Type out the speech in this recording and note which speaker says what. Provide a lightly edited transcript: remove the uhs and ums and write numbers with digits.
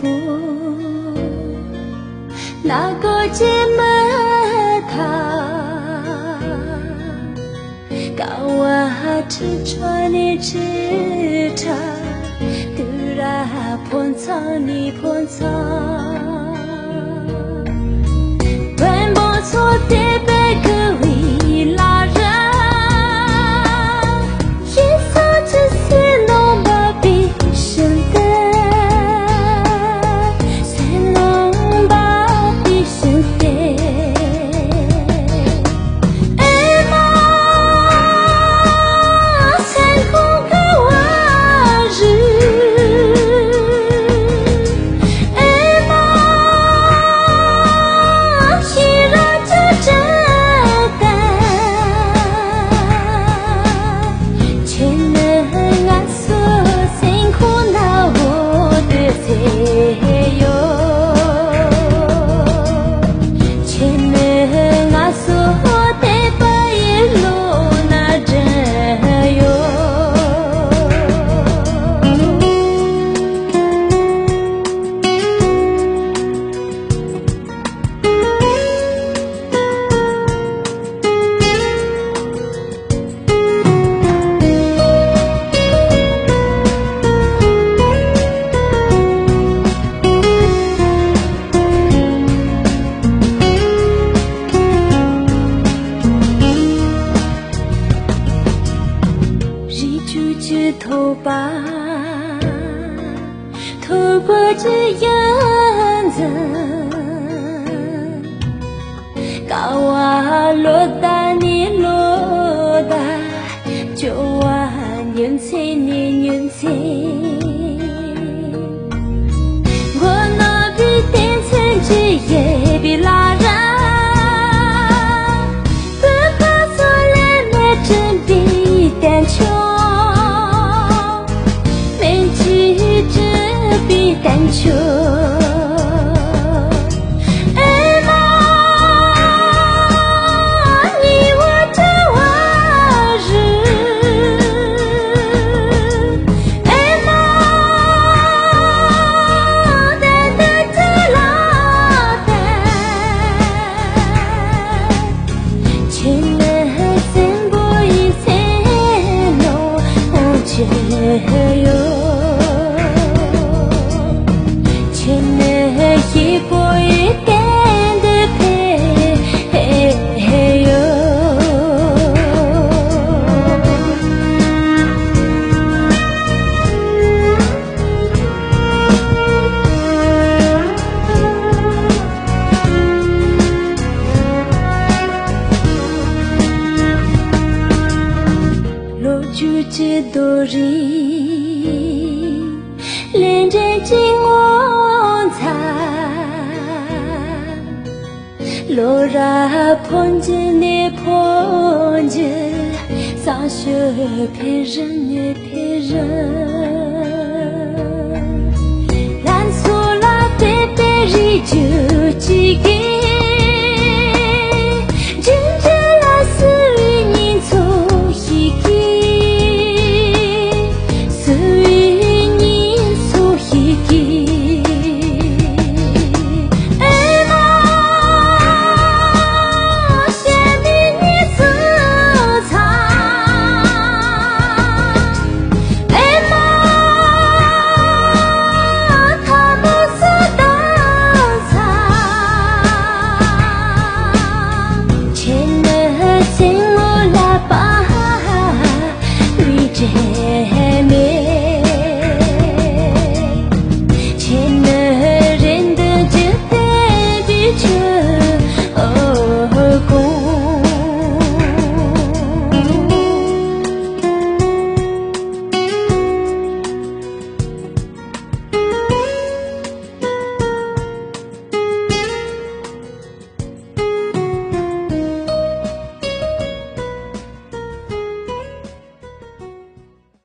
Speaker 1: 不那个姐妹她高我吃穿你吃茶突然碰草你碰草奔波错的被可以拉人也算这些弄把比生的才弄把比生的哎妈才空个我日哎妈既然这真的全能俺所辛苦那我的谁哟全能俺所的白路那真哟日出枝头把透过这样子高瓦落大你落大就瓦年轻你年轻我那比天成之夜比拉人不怕所来那真比单穷单求哎妈你我这我日哎妈单单这老单全能真不一切弄不觉哟一步一点的陪哟落住这朵里连着紧我落ra碰见你碰见，洒雪陪人也陪人。